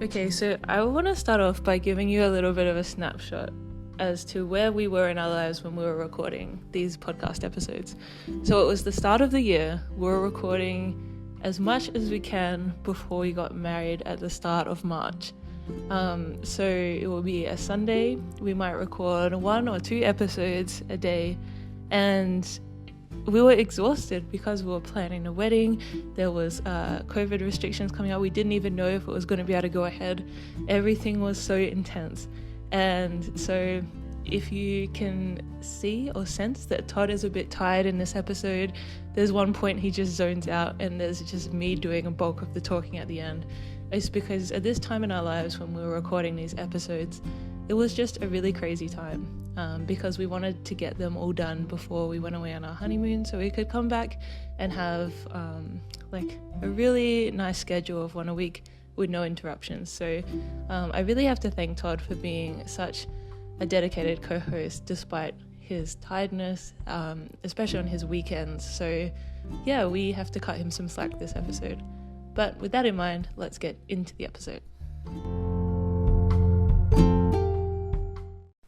Okay, so I want to start off by giving you a little bit of a snapshot as to where we were in our lives when we were recording these podcast episodes. So it was the start of the year. We were recording as much as we can before we got married at the start of March. So it will be a Sunday. We might record 1 or 2 episodes a day, and we were exhausted because we were planning a wedding. There was COVID restrictions coming out. We didn't even know if it was going to be able to go ahead. Everything was so intense. And so if you can see or sense that Todd is a bit tired in this episode, there's one point he just zones out and there's just me doing a bulk of the talking at the end. It's because at this time in our lives when we were recording these episodes, it was just a really crazy time because we wanted to get them all done before we went away on our honeymoon so we could come back and have like a really nice schedule of 1 a week with no interruptions. So I really have to thank Todd for being such a dedicated co-host despite his tiredness, especially on his weekends. So yeah, we have to cut him some slack this episode. But with that in mind, let's get into the episode.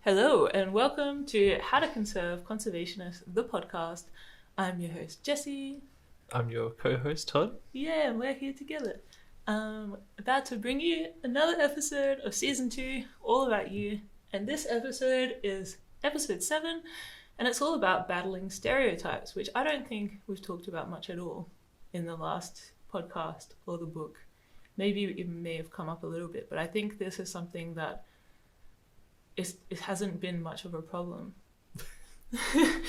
Hello and welcome to How to Conserve Conservationists, the podcast. I'm your host Jessie. I'm your co-host Todd. Yeah, and we're here together. About to bring you another episode of season 2, all about you. And this episode is episode 7, and it's all about battling stereotypes, which I don't think we've talked about much at all in the last podcast or the book. Maybe it may have come up a little bit, but I think this is something that it hasn't been much of a problem.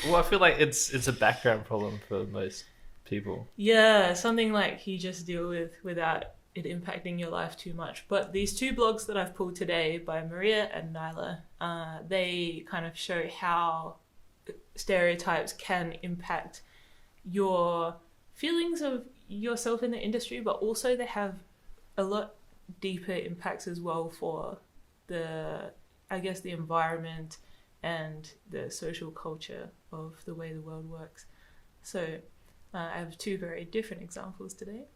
Well, I feel like it's a background problem for most people. Yeah, something like you just deal with without it impacting your life too much. But these 2 blogs that I've pulled today by Maria and Nyla, they kind of show how stereotypes can impact your feelings of yourself in the industry, but also they have a lot deeper impacts as well for the environment and the social culture of the way the world works. So I have 2 very different examples today.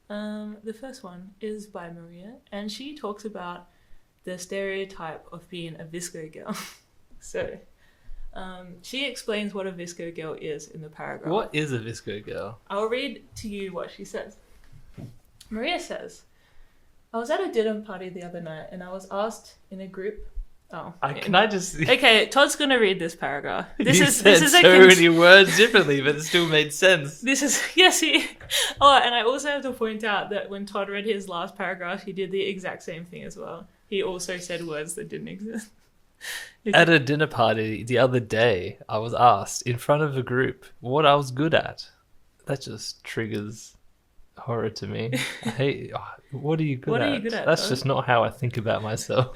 The first one is by Maria, and she talks about the stereotype of being a VSCO girl. So she explains what a VSCO girl is in the paragraph. What is a VSCO girl? I'll read to you what she says. Maria says, I was at a dinner party the other night and I was asked in a group. Okay, Todd's going to read this paragraph. This is many words differently, but it still made sense. And I also have to point out that when Todd read his last paragraph, he did the exact same thing as well. He also said words that didn't exist. At a dinner party the other day, I was asked in front of a group what I was good at. That just triggers horror to me. What are you good at? That's Todd? Just not how I think about myself.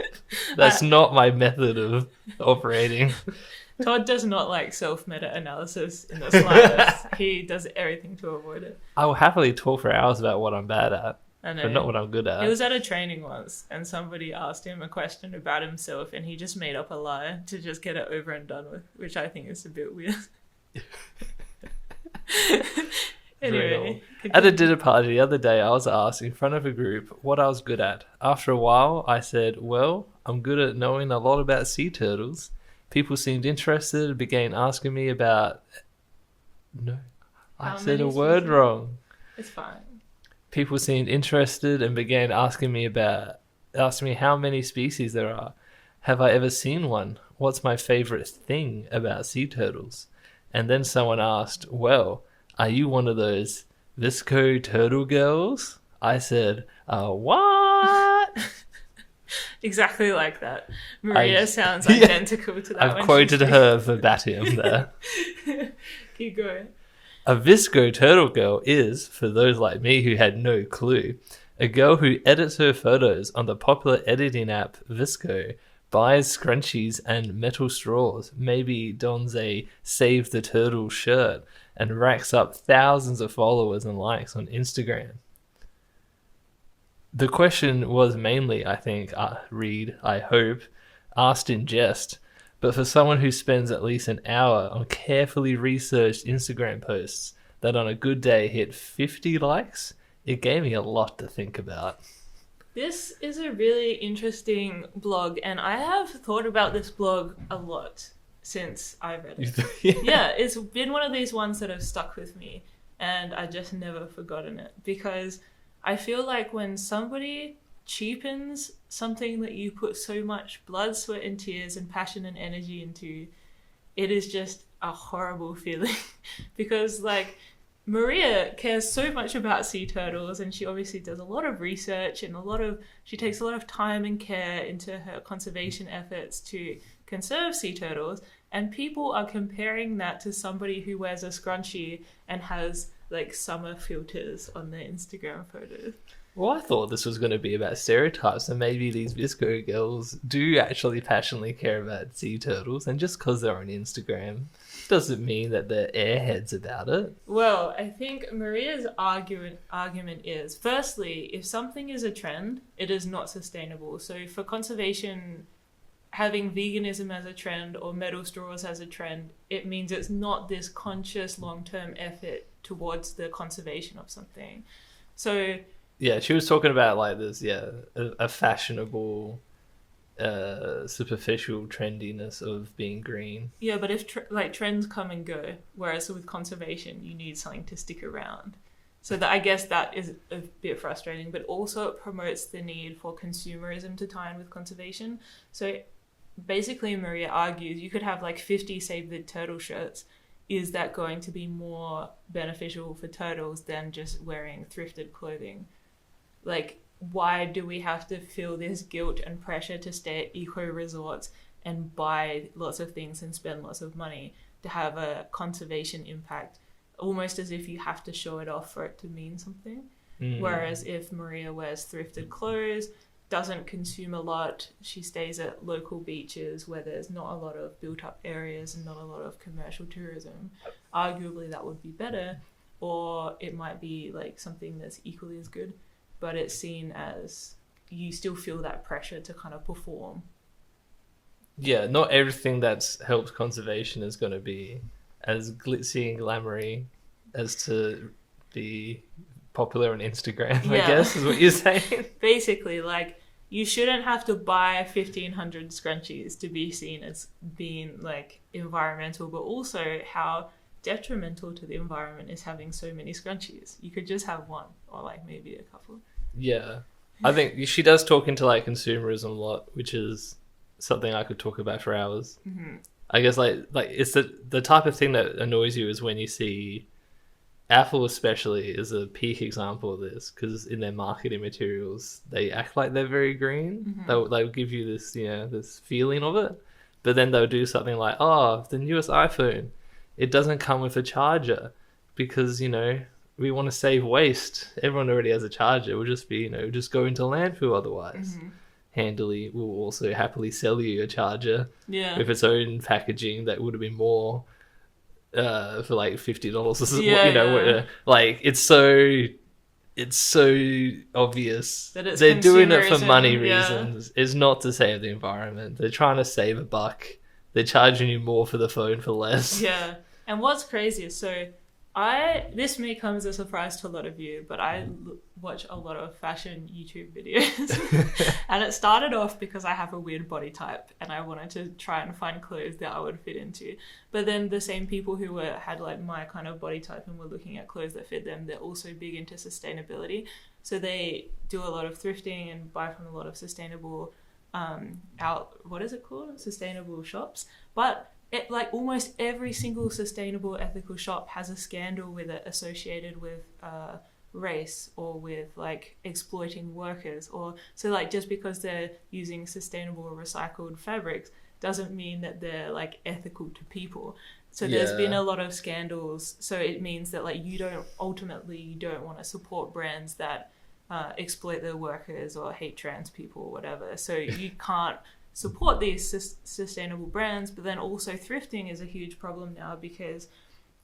That's not my method of operating. Todd does not like self-meta analysis in the slightest. He does everything to avoid it. I will happily talk for hours about what I'm bad at. I know. But not what I'm good at. He was at a training once and somebody asked him a question about himself and he just made up a lie to just get it over and done with, which I think is a bit weird. Anyway. At a dinner party the other day, I was asked in front of a group what I was good at. After a while, I said, well, I'm good at knowing a lot about sea turtles. People seemed interested and began asking me about... No, I said a word wrong. It's fine. People seemed interested and began asking me how many species there are. Have I ever seen one? What's my favorite thing about sea turtles? And then someone asked, well, are you one of those VSCO turtle girls? I said, what? Exactly like that. Maria sounds identical to that. I've quoted her verbatim there. Keep going. A VSCO turtle girl is, for those like me who had no clue, a girl who edits her photos on the popular editing app VSCO, buys scrunchies and metal straws, maybe dons a Save the Turtle shirt, and racks up thousands of followers and likes on Instagram. The question was mainly, I think, I hope, asked in jest, but for someone who spends at least an hour on carefully researched Instagram posts that on a good day hit 50 likes, it gave me a lot to think about. This is a really interesting blog, and I have thought about this blog a lot since I read it. Yeah, it's been one of these ones that have stuck with me, and I just never forgotten it, because I feel like when somebody cheapens something that you put so much blood, sweat, and tears and passion and energy into, it is just a horrible feeling. Because, like, Maria cares so much about sea turtles, and she obviously does a lot of research and she takes a lot of time and care into her conservation efforts to conserve sea turtles, and people are comparing that to somebody who wears a scrunchie and has like summer filters on their Instagram photos. Well, I thought this was going to be about stereotypes, and maybe these VSCO girls do actually passionately care about sea turtles, and just because they're on Instagram doesn't mean that they're airheads about it. Well, I think Maria's argument is, firstly, if something is a trend, it is not sustainable. So for conservation, having veganism as a trend or metal straws as a trend, it means it's not this conscious long-term effort towards the conservation of something. So yeah, she was talking about like this, a fashionable, superficial trendiness of being green. Yeah, but if trends come and go, whereas with conservation, you need something to stick around. So that, I guess that is a bit frustrating, but also it promotes the need for consumerism to tie in with conservation. So basically, Maria argues you could have like 50 Save the Turtle shirts. Is that going to be more beneficial for turtles than just wearing thrifted clothing? Like, why do we have to feel this guilt and pressure to stay at eco resorts and buy lots of things and spend lots of money to have a conservation impact, almost as if you have to show it off for it to mean something? Whereas if Maria wears thrifted clothes, doesn't consume a lot, she stays at local beaches where there's not a lot of built up areas and not a lot of commercial tourism, arguably that would be better. Or it might be like something that's equally as good, but it's seen as you still feel that pressure to kind of perform. Yeah, not everything that's helped conservation is going to be as glitzy and glamoury as to be popular on Instagram, I guess, is what you're saying. Basically, like, you shouldn't have to buy 1,500 scrunchies to be seen as being, like, environmental, but also how detrimental to the environment is having so many scrunchies. You could just have one, or, like, maybe a couple. Yeah. I think she does talk into, like, consumerism a lot, which is something I could talk about for hours. Mm-hmm. I guess, like it's the type of thing that annoys you is when you see Apple especially is a peak example of this, because in their marketing materials, they act like they're very green. Mm-hmm. They'll give you this, this feeling of it. But then they'll do something like, oh, the newest iPhone, it doesn't come with a charger because, we want to save waste. Everyone already has a charger. We'll just be, just go into landfill otherwise. Mm-hmm. Handily will also happily sell you a charger with its own packaging that would have been more for like $50 or something. Like it's so obvious that they're doing it for money reasons. It's not to save the environment. They're trying to save a buck. They're charging you more for the phone for less. Yeah. And what's crazy is, this may come as a surprise to a lot of you, but I watch a lot of fashion YouTube videos. And it started off because I have a weird body type and I wanted to try and find clothes that I would fit into. But then the same people who had like my kind of body type and were looking at clothes that fit them, they're also big into sustainability. So they do a lot of thrifting and buy from a lot of sustainable, sustainable shops. But like almost every single sustainable ethical shop has a scandal with it associated with race or with like exploiting workers, or so like just because they're using sustainable or recycled fabrics doesn't mean that they're like ethical to people. So there's been a lot of scandals. So it means that like you don't want to support brands that exploit their workers or hate trans people or whatever. So you can't support these sustainable brands. But then also thrifting is a huge problem now, because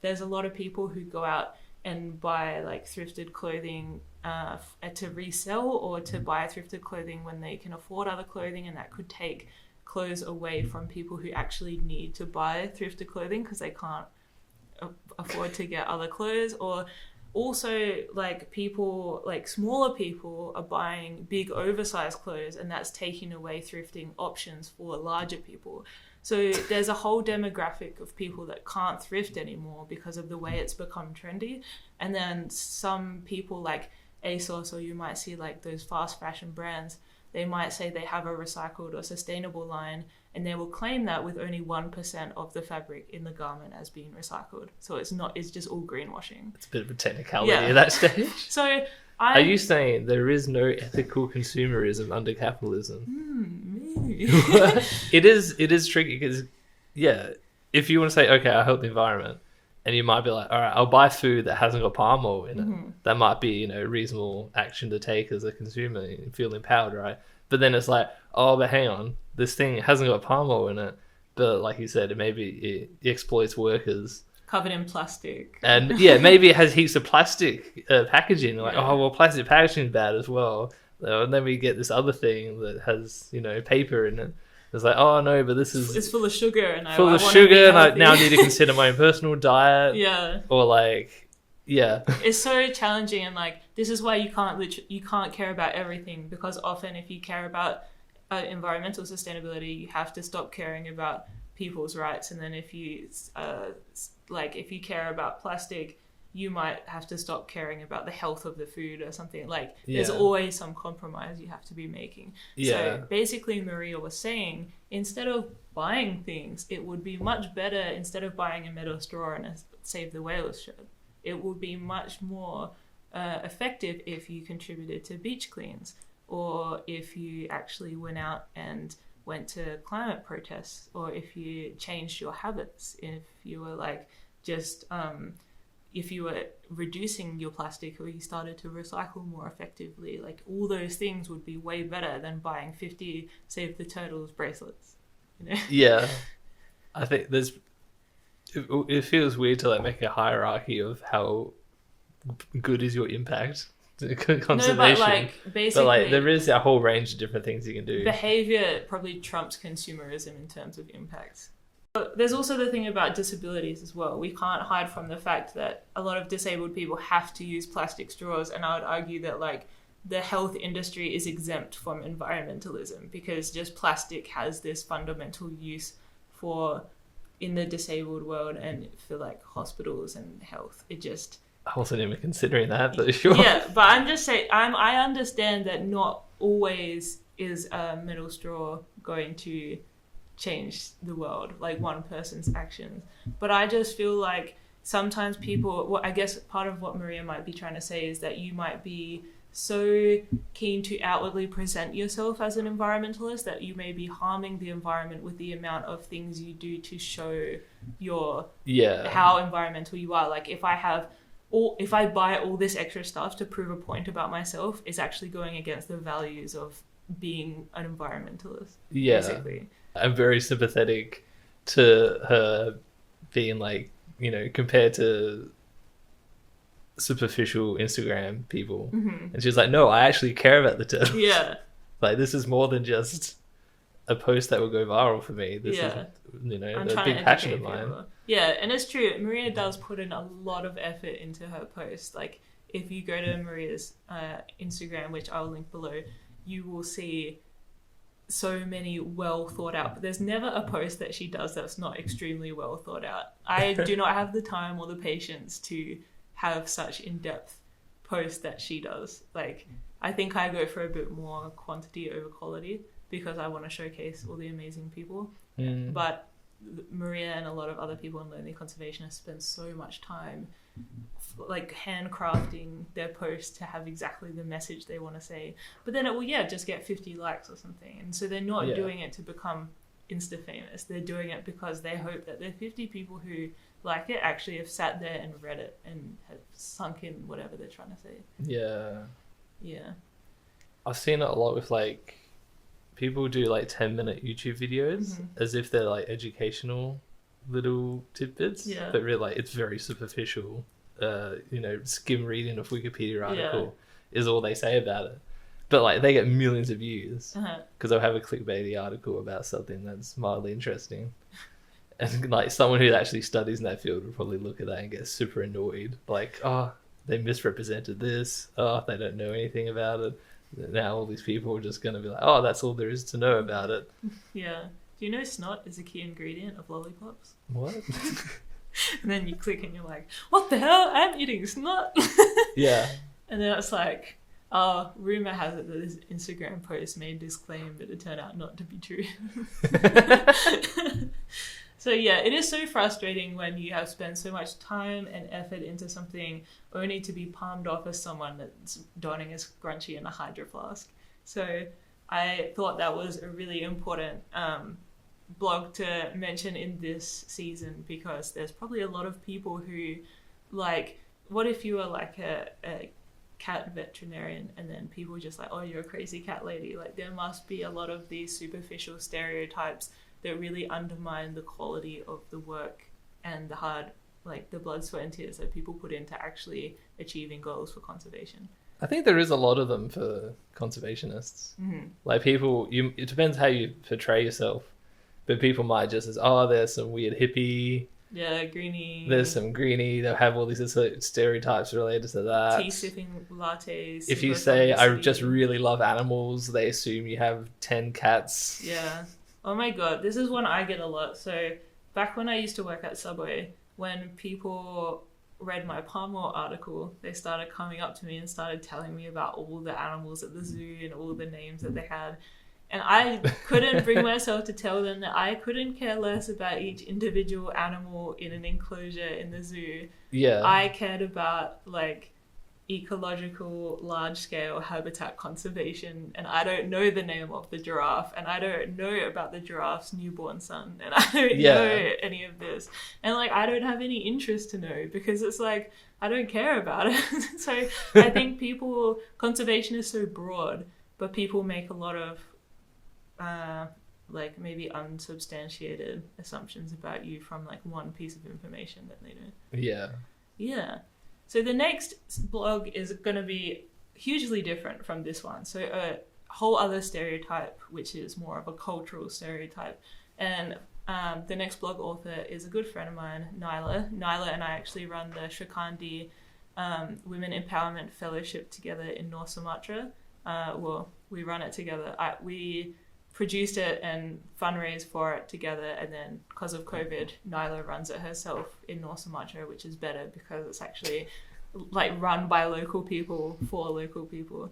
there's a lot of people who go out and buy like thrifted clothing to resell, or to buy thrifted clothing when they can afford other clothing, and that could take clothes away from people who actually need to buy thrifted clothing because they can't afford to get other clothes. Or also, like, people, like smaller people are buying big oversized clothes, and that's taking away thrifting options for larger people. So there's a whole demographic of people that can't thrift anymore because of the way it's become trendy. And then some people like ASOS, or you might see like those fast fashion brands, they might say they have a recycled or sustainable line, and they will claim that with only 1% of the fabric in the garment as being recycled. So it's just all greenwashing. It's a bit of a technicality at that stage. So are you saying there is no ethical consumerism under capitalism? Maybe. It is tricky because, yeah, if you want to say, okay, I help the environment, and you might be like, all right, I'll buy food that hasn't got palm oil in it. That might be, reasonable action to take as a consumer and feel empowered, right? But then it's like, oh, but hang on, this thing hasn't got palm oil in it. But like you said, it exploits workers. Covered in plastic. And yeah, maybe it has heaps of plastic packaging. Like, oh, well, plastic packaging is bad as well. And then we get this other thing that has, paper in it. It's like, oh no, but this is... It's full of sugar, and I now need to consider my own personal diet. Yeah. Or like, yeah. It's so challenging, and like, this is why you can't care about everything, because often if you care about environmental sustainability, you have to stop caring about people's rights. And then if you if you care about plastic, you might have to stop caring about the health of the food or something. Like, there's always some compromise you have to be making. Yeah. So basically Maria was saying, instead of buying things, it would be much better, instead of buying a metal straw and a Save the Whales shirt, it would be much more effective if you contributed to beach cleans, or if you actually went out and went to climate protests, or if you changed your habits, if you were like just if you were reducing your plastic, or you started to recycle more effectively. Like, all those things would be way better than buying 50 Save the Turtles bracelets, Yeah, I think it feels weird to like make a hierarchy of how good is your impact. Conservation. No, but like, basically, but like, there is a whole range of different things you can do. Behavior probably trumps consumerism in terms of impacts. But there's also the thing about disabilities as well. We can't hide from the fact that a lot of disabled people have to use plastic straws, and I would argue that like the health industry is exempt from environmentalism, because just plastic has this fundamental use for in the disabled world and for like hospitals and health. I wasn't even considering that, but sure. Yeah, but I'm just saying, I understand that not always is a metal straw going to change the world, like one person's actions. But I just feel like sometimes people, I guess part of what Maria might be trying to say is that you might be so keen to outwardly present yourself as an environmentalist that you may be harming the environment with the amount of things you do to show how environmental you are. Like, if I buy all this extra stuff to prove a point about myself, is actually going against the values of being an environmentalist. Yeah. Basically. I'm very sympathetic to her being like, compared to superficial Instagram people. Mm-hmm. And she's like, no, I actually care about the turtles. Yeah. Like, this is more than just a post that will go viral for me. This is, a big passion of mine. People. Yeah, and it's true. Maria does put in a lot of effort into her post. Like, if you go to Maria's Instagram, which I'll link below, you will see so many well thought out, but there's never a post that she does that's not extremely well thought out. I do not have the time or the patience to have such in-depth posts that she does. Like, I think I go for a bit more quantity over quality because I want to showcase all the amazing people. But Maria and a lot of other people in Lonely Conservationists spend so much time like handcrafting their posts to have exactly the message they want to say, but then it will just get 50 likes or something. And so they're not doing it to become insta famous. They're doing it because they hope that the 50 people who like it actually have sat there and read it and have sunk in whatever they're trying to say. Yeah I've seen it a lot with like people do like 10-minute YouTube videos as if they're like educational little tidbits, but really like it's very superficial. Skim reading of Wikipedia article is all they say about it, but like they get millions of views because they'll have a clickbaity article about something that's mildly interesting, and like someone who actually studies in that field would probably look at that and get super annoyed, like, oh, they misrepresented this. Oh, they don't know anything about it. Now all these people are just going to be like, oh, that's all there is to know about it. Yeah. Do you know snot is a key ingredient of lollipops? What? And then you click and you're like, what the hell? I'm eating snot. Yeah. And then it's like, rumor has it that this Instagram post made this claim, but it turned out not to be true. So yeah, it is so frustrating when you have spent so much time and effort into something only to be palmed off as someone that's donning a scrunchie and a hydro flask. So I thought that was a really important blog to mention in this season, because there's probably a lot of people who, like, what if you were like a cat veterinarian and then people were just like, oh, you're a crazy cat lady. Like, there must be a lot of these superficial stereotypes that really undermine the quality of the work and the hard, like, the blood, sweat and tears that people put into actually achieving goals for conservation. I think there is a lot of them for conservationists. Mm-hmm. Like, people, it depends how you portray yourself, but people might just as, oh, there's some weird hippie. Yeah, greenie. There's some greenie. They'll have all these stereotypes related to that. Tea sipping lattes. If you say, I just really love animals, they assume you have 10 cats. Yeah. Oh my god, this is one I get a lot. So back when I used to work at Subway, when people read my Palm Oil article, they started coming up to me and started telling me about all the animals at the zoo and all the names that they had. And I couldn't bring myself to tell them that I couldn't care less about each individual animal in an enclosure in the zoo. Yeah. I cared about, like, ecological large-scale habitat conservation, and I don't know the name of the giraffe, and I don't know about the giraffe's newborn son, and I don't know any of this, and, like, I don't have any interest to know, because it's like, I don't care about it. So I think conservation is so broad, but people make a lot of like, maybe unsubstantiated assumptions about you from, like, one piece of information that they know. Yeah. So the next blog is going to be hugely different from this one. So a whole other stereotype, which is more of a cultural stereotype. And the next blog author is a good friend of mine, Nyla. Nyla and I actually run the Shakandi Women Empowerment Fellowship together in North Sumatra. Well, we run it together. We produced it and fundraised for it together, and then because of COVID, Nyla runs it herself in North Sumatra, which is better because it's actually, like, run by local people for local people.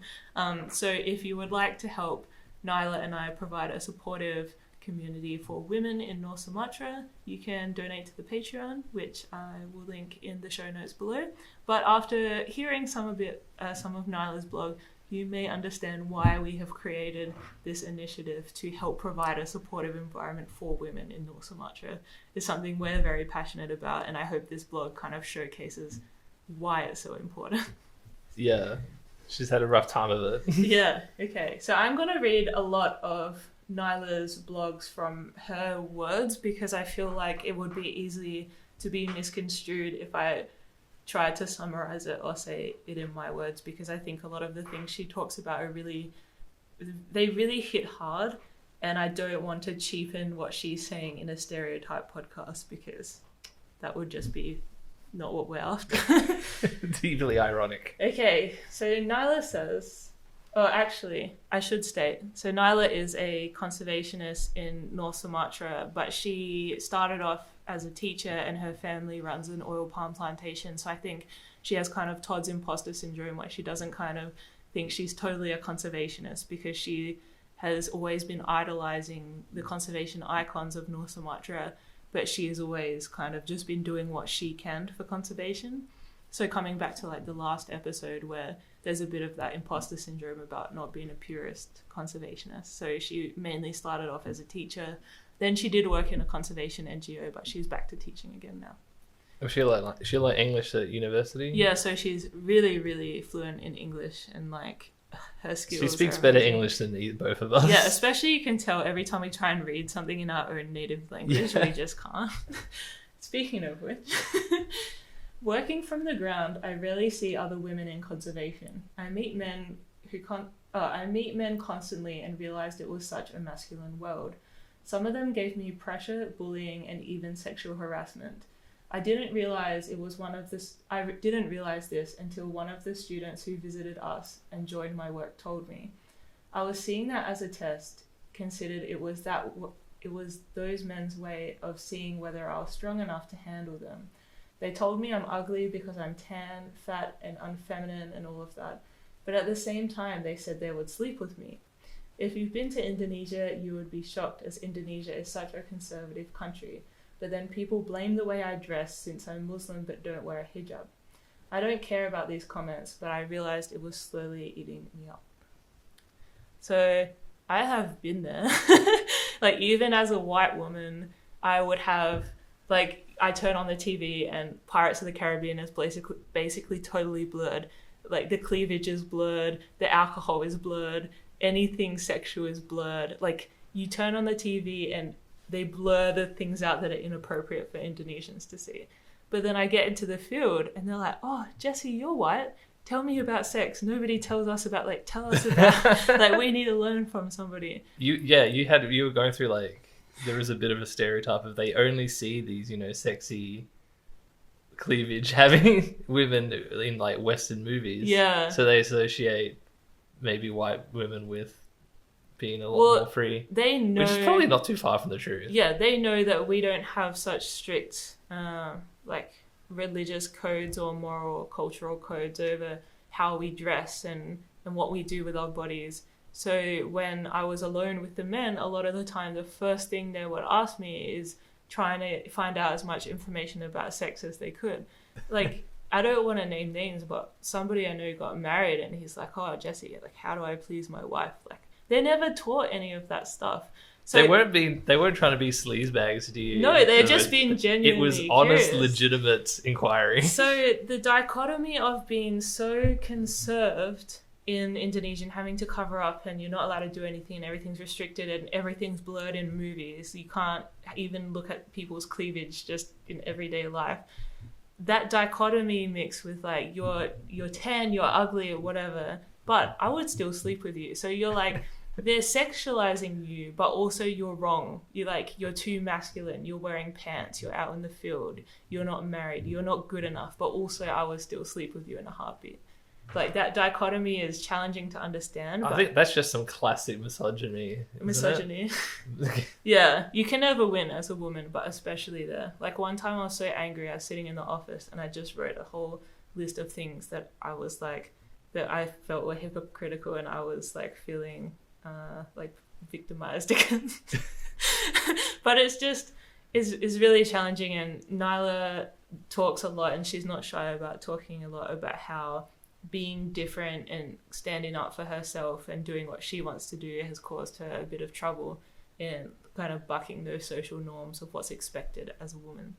So if you would like to help Nyla and I provide a supportive community for women in North Sumatra, you can donate to the Patreon, which I will link in the show notes below. But after hearing some of Nyla's blog, you may understand why we have created this initiative to help provide a supportive environment for women in North Sumatra. It's something we're very passionate about, and I hope this blog kind of showcases why it's so important. Yeah, she's had a rough time of it. Yeah, okay. So I'm going to read a lot of Nyla's blogs from her words, because I feel like it would be easy to be misconstrued if I try to summarize it or say it in my words, because I think a lot of the things she talks about are really hit hard, and I don't want to cheapen what she's saying in a stereotype podcast, because that would just be not what we're after. Deeply ironic. Okay, so Nyla says, actually, I should state, so Nyla is a conservationist in North Sumatra, but she started off as a teacher and her family runs an oil palm plantation. So I think she has kind of Todd's imposter syndrome, where she doesn't kind of think she's totally a conservationist, because she has always been idolizing the conservation icons of North Sumatra, but she has always kind of just been doing what she can for conservation. So coming back to, like, the last episode where there's a bit of that imposter syndrome about not being a purist conservationist. So she mainly started off as a teacher. Then she did work in a conservation NGO, but she's back to teaching again now. Was she like English at university? Yeah, so she's really, really fluent in English, and, like, her skills. She speaks better English than both of us. Yeah, especially you can tell every time we try and read something in our own native language, we just can't. Speaking of which, working from the ground, I rarely see other women in conservation. I meet men constantly and realized it was such a masculine world. Some of them gave me pressure, bullying, and even sexual harassment. I didn't realize this until one of the students who visited us and joined my work told me. I was seeing that as a test, considered it was those men's way of seeing whether I was strong enough to handle them. They told me I'm ugly because I'm tan, fat, and unfeminine and all of that. But at the same time, they said they would sleep with me. If you've been to Indonesia, you would be shocked, as Indonesia is such a conservative country. But then people blame the way I dress since I'm Muslim but don't wear a hijab. I don't care about these comments, but I realized it was slowly eating me up. So I have been there. Like, even as a white woman, I would have, like, I turn on the TV and Pirates of the Caribbean is basically totally blurred. Like, the cleavage is blurred, the alcohol is blurred, anything sexual is blurred. Like, you turn on the TV and they blur the things out that are inappropriate for Indonesians to see. But then I get into the field and they're like, oh, Jessie, you're white. Tell me about sex. Nobody tells us about, like, tell us about, like, we need to learn from somebody. You were going through, like, there is a bit of a stereotype of they only see these, you know, sexy cleavage having women in, like, Western movies. Yeah. So they associate maybe white women with being a lot more free. They know, which is probably not too far from the truth. Yeah, they know that we don't have such strict, like, religious codes or moral or cultural codes over how we dress and what we do with our bodies. So when I was alone with the men, a lot of the time the first thing they would ask me is trying to find out as much information about sex as they could. Like, I don't want to name names, but somebody I know got married and he's like, oh, Jessie, like, how do I please my wife? Like, they never taught any of that stuff. So they weren't trying to be sleazebags to you. No, they're just being genuinely It was honest, curious. legitimate inquiry. So the dichotomy of being so conserved in Indonesian, having to cover up and you're not allowed to do anything and everything's restricted and everything's blurred in movies. You can't even look at people's cleavage just in everyday life. That dichotomy mixed with, like, you're tan, you're ugly or whatever, but I would still sleep with you. So you're like, they're sexualizing you, but also you're wrong. You're too masculine. You're wearing pants. You're out in the field. You're not married. You're not good enough. But also, I would still sleep with you in a heartbeat. Like, that dichotomy is challenging to understand. I think that's just some classic misogyny. Misogyny. Yeah, you can never win as a woman, but especially there. Like, one time I was so angry, I was sitting in the office and I just wrote a whole list of things that I was like, that I felt were hypocritical, and I was like feeling like victimized against. But it's just is really challenging, and Nyla talks a lot, and she's not shy about talking a lot about how being different and standing up for herself and doing what she wants to do has caused her a bit of trouble in kind of bucking those social norms of what's expected as a woman.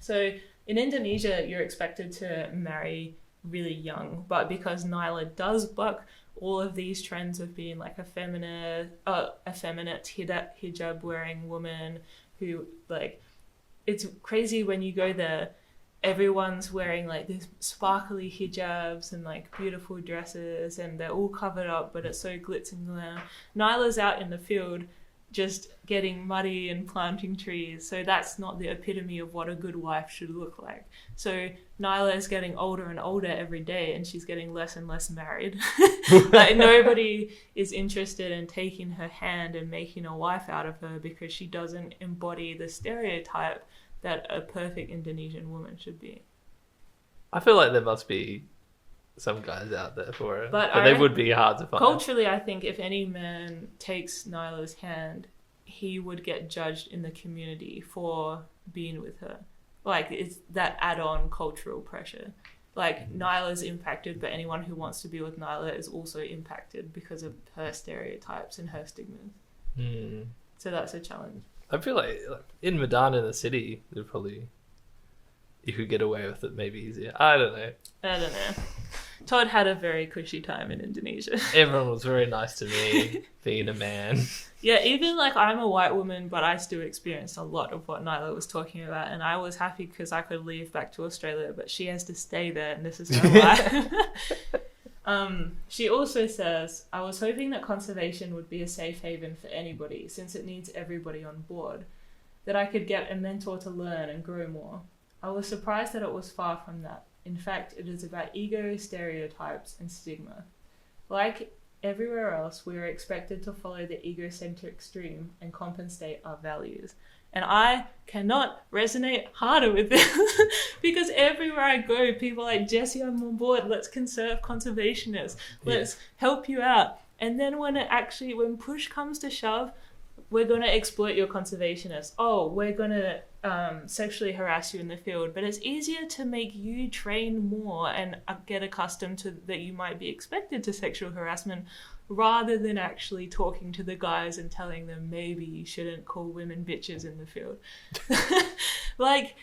So in Indonesia, you're expected to marry really young, but because Nyla does buck all of these trends of being like a effeminate hijab wearing woman who, like, it's crazy when you go there, everyone's wearing like these sparkly hijabs and like beautiful dresses and they're all covered up, but it's so glitz and glam. Nyla's out in the field just getting muddy and planting trees, so that's not the epitome of what a good wife should look like. So Nyla is getting older and older every day, and she's getting less and less married. Like, nobody is interested in taking her hand and making a wife out of her because she doesn't embody the stereotype that a perfect Indonesian woman should be. I feel like there must be some guys out there for it, but they would be hard to find. Culturally, I think if any man takes Nyla's hand, he would get judged in the community for being with her. Like, it's that add-on cultural pressure. Like, Nyla's impacted, but anyone who wants to be with Nyla is also impacted because of her stereotypes and her stigmas. So that's a challenge. I feel like in Medan in the city, you could get away with it maybe easier. I don't know. Todd had a very cushy time in Indonesia. Everyone was very nice to me, being a man. Yeah, even like, I'm a white woman, but I still experienced a lot of what Nyla was talking about, and I was happy because I could leave back to Australia, but she has to stay there, and this is her life. She also says, I was hoping that conservation would be a safe haven for anybody, since it needs everybody on board. that I could get a mentor to learn and grow more. I was surprised that it was far from that. In fact, it is about ego, stereotypes, and stigma. Like everywhere else, we are expected to follow the egocentric stream and compensate our values. And I cannot resonate harder with this because everywhere I go, people are like, Jessie, I'm on board. Let's conserve conservationists. Let's help you out. And then when push comes to shove, we're going to exploit your conservationist. Oh, we're going to sexually harass you in the field. But it's easier to make you train more and get accustomed to that you might be expected to sexual harassment rather than actually talking to the guys and telling them maybe you shouldn't call women bitches in the field. Like...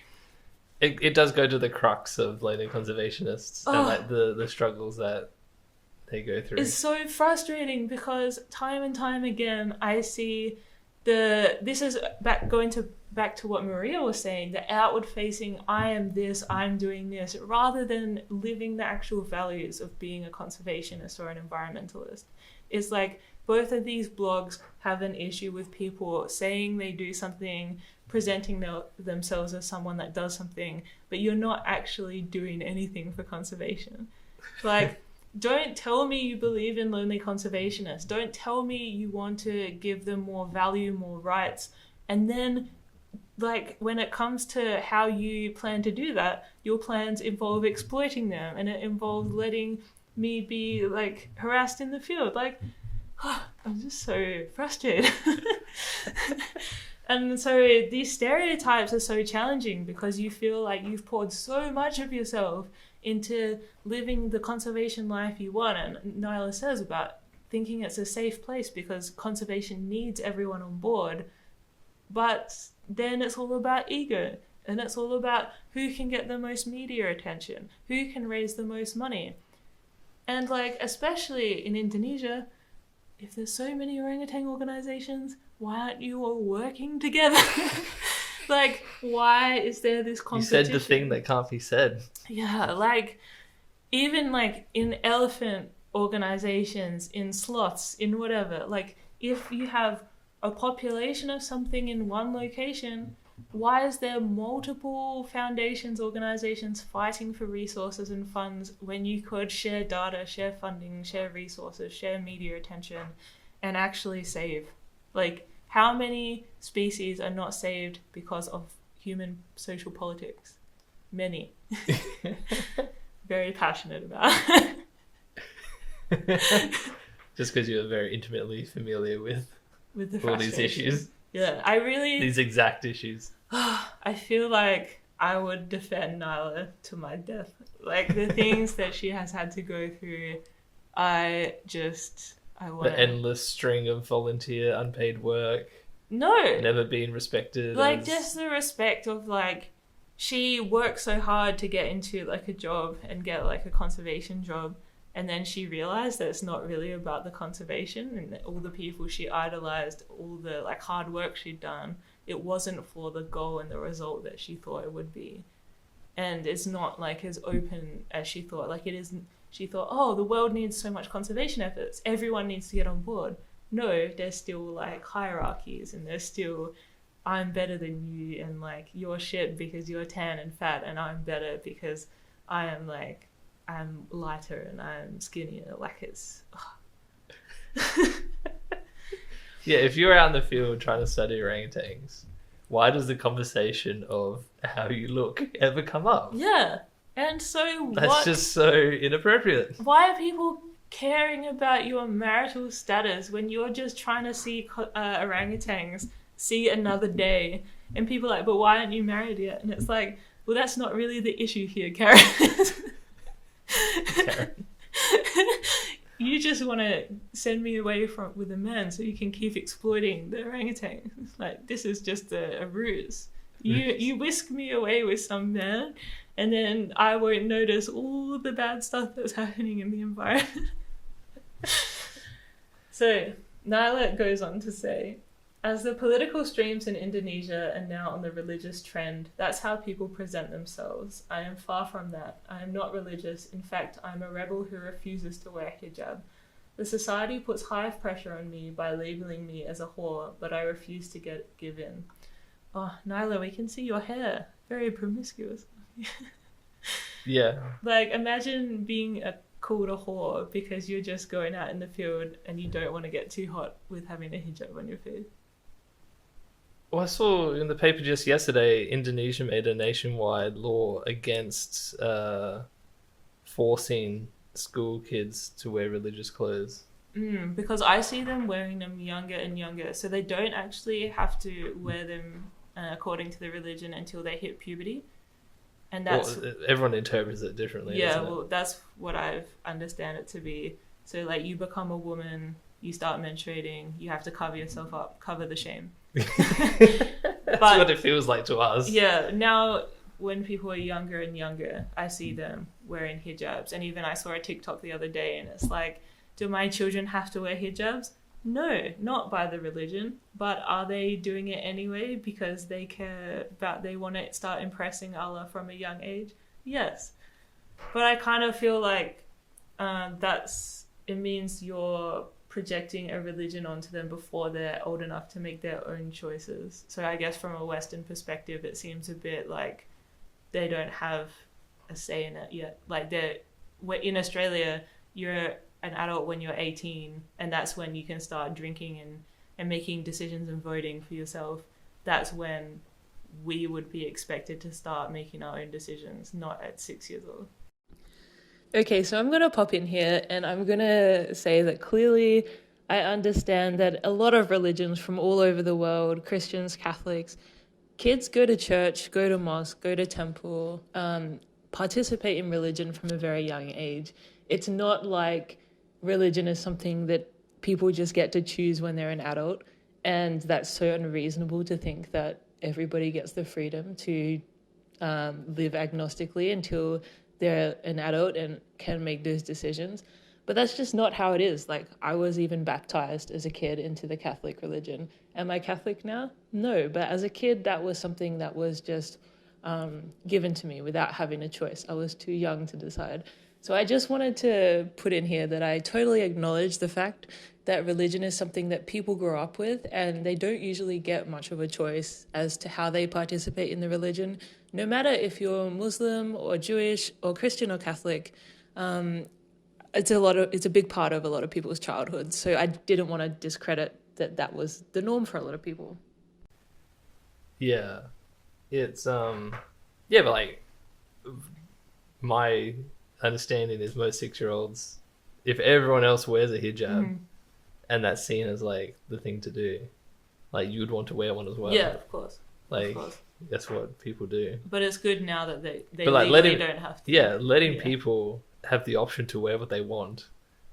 It does go to the crux of like the conservationists and like the struggles that they go through. It's so frustrating because time and time again I see this is back to what Maria was saying, the outward facing, I am this, I'm doing this, rather than living the actual values of being a conservationist or an environmentalist. It's like both of these blogs have an issue with people saying they do something, presenting themselves as someone that does something, but you're not actually doing anything for conservation. Like, don't tell me you believe in lonely conservationists. Don't tell me you want to give them more value, more rights. And then, like, when it comes to how you plan to do that, your plans involve exploiting them, and it involves letting me be, like, harassed in the field. Like, I'm just so frustrated. And so these stereotypes are so challenging because you feel like you've poured so much of yourself into living the conservation life you want. And Nyla says about thinking it's a safe place because conservation needs everyone on board. But then it's all about ego, and it's all about who can get the most media attention, who can raise the most money. And like, especially in Indonesia, if there's so many orangutan organizations, why aren't you all working together? Like, why is there this competition? You said the thing that can't be said. Yeah, like, even like in elephant organizations, in sloths, in whatever, like, if you have a population of something in one location, why is there multiple foundations, organizations fighting for resources and funds when you could share data, share funding, share resources, share media attention, and actually save? Like, how many species are not saved because of human social politics? Many. Very passionate about Just because you're very intimately familiar with the all these issues. Yeah, these exact issues. I feel like I would defend Nyla to my death. Like, the things that she has had to go through, I want the endless string of volunteer unpaid work. No. Never being respected. Like, just the respect of, like, she worked so hard to get into, like, a job and get, like, a conservation job. And then she realized that it's not really about the conservation and all the people she idolized, all the, like, hard work she'd done. It wasn't for the goal and the result that she thought it would be. And it's not, like, as open as she thought. Like, it isn't. She thought, oh, the world needs so much conservation efforts. Everyone needs to get on board. No, there's still, like, hierarchies, and there's still, I'm better than you, and, like, you're shit because you're tan and fat, and I'm better because I am, like, I'm lighter and I'm skinnier. Like, it's... Yeah, if you're out in the field trying to study orangutans, why does the conversation of how you look ever come up? Yeah. And so That's just so inappropriate. Why are people caring about your marital status when you're just trying to see orangutans see another day? And people are like, but why aren't you married yet? And it's like, well, that's not really the issue here, Karen. Karen. You just want to send me away with a man so you can keep exploiting the orangutan. Like, this is just a ruse. You whisk me away with some man, and then I won't notice all the bad stuff that's happening in the environment. So, Nyla goes on to say, as the political streams in Indonesia are now on the religious trend, that's how people present themselves. I am far from that. I am not religious. In fact, I am a rebel who refuses to wear hijab. The society puts high pressure on me by labeling me as a whore, but I refuse to give in. oh, Nyla, we can see your hair. Very promiscuous. Yeah. Like, imagine being called a whore because you're just going out in the field and you don't want to get too hot with having a hijab on your face. Well, I saw in the paper just yesterday, Indonesia made a nationwide law against forcing school kids to wear religious clothes. Because I see them wearing them younger and younger, so they don't actually have to wear them according to the religion until they hit puberty. And that's everyone interprets it differently. Yeah, well, that's what I understand it to be. So, like, you become a woman, you start menstruating, you have to cover yourself up, cover the shame. That's what it feels like to us. Yeah, now when people are younger and younger, I see them wearing hijabs. And even I saw a TikTok the other day, and it's like, do my children have to wear hijabs? No, not by the religion, but are they doing it anyway because they care about, they want to start impressing Allah from a young age? Yes. But I kind of feel like it means you're projecting a religion onto them before they're old enough to make their own choices. So I guess from a Western perspective, it seems a bit like they don't have a say in it yet. Like, in Australia, you're an adult when you're 18, and that's when you can start drinking and making decisions and voting for yourself. That's when we would be expected to start making our own decisions, not at 6 years old. Okay, so I'm going to pop in here and I'm going to say that clearly I understand that a lot of religions from all over the world, Christians, Catholics, kids go to church, go to mosque, go to temple, participate in religion from a very young age. It's not like religion is something that people just get to choose when they're an adult, and that's so unreasonable to think that everybody gets the freedom to live agnostically until they're an adult and can make those decisions. But that's just not how it is. Like, I was even baptized as a kid into the Catholic religion. Am I Catholic now? No, but as a kid, that was something that was just given to me without having a choice. I was too young to decide. So I just wanted to put in here that I totally acknowledge the fact that religion is something that people grow up with, and they don't usually get much of a choice as to how they participate in the religion. No matter if you're Muslim or Jewish or Christian or Catholic, it's a big part of a lot of people's childhood. So I didn't want to discredit that was the norm for a lot of people. Yeah, it's but like, my understanding is most 6-year-olds, if everyone else wears a hijab and that's seen as like the thing to do, like, you would want to wear one as well. Yeah, of course. Like, that's what people do. But it's good now that they but like legally don't have to. Yeah, letting people have the option to wear what they want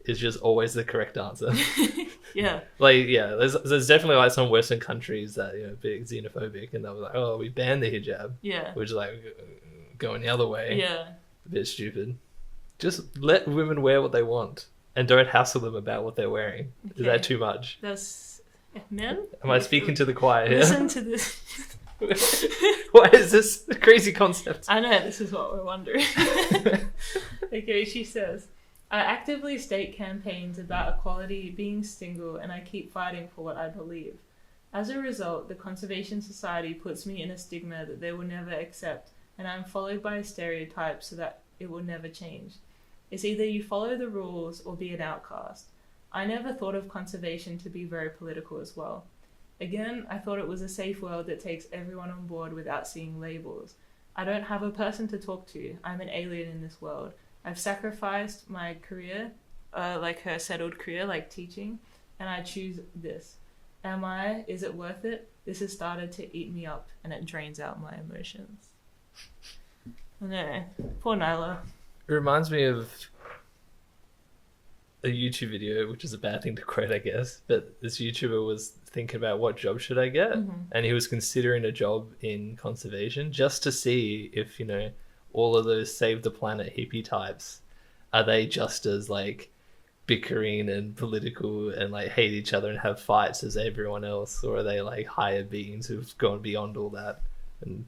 is just always the correct answer. Yeah. Like, yeah, there's definitely like some Western countries that, you know, big xenophobic, and they'll be like, oh, we banned the hijab. Yeah. Which is like going the other way. Yeah. A bit stupid. Just let women wear what they want and don't hassle them about what they're wearing. Okay. Is that too much? That's men? Am I speaking to the choir here? Listen to this. What is this crazy concept? I know, this is what we're wondering. Okay, she says, I actively state campaigns about equality, being single, and I keep fighting for what I believe. As a result, the Conservation Society puts me in a stigma that they will never accept, and I'm followed by a stereotype so that it will never change. It's either you follow the rules or be an outcast. I never thought of conservation to be very political as well. Again, I thought it was a safe world that takes everyone on board without seeing labels. I don't have a person to talk to. I'm an alien in this world. I've sacrificed my career, like her settled career, like teaching, and I choose this. Is it worth it? This has started to eat me up, and it drains out my emotions. No, poor Nyla. It reminds me of a YouTube video, which is a bad thing to quote, I guess, but this YouTuber was thinking about what job should I get, and he was considering a job in conservation just to see if, you know, all of those save the planet hippie types, are they just as like bickering and political and like hate each other and have fights as everyone else, or are they like higher beings who've gone beyond all that? And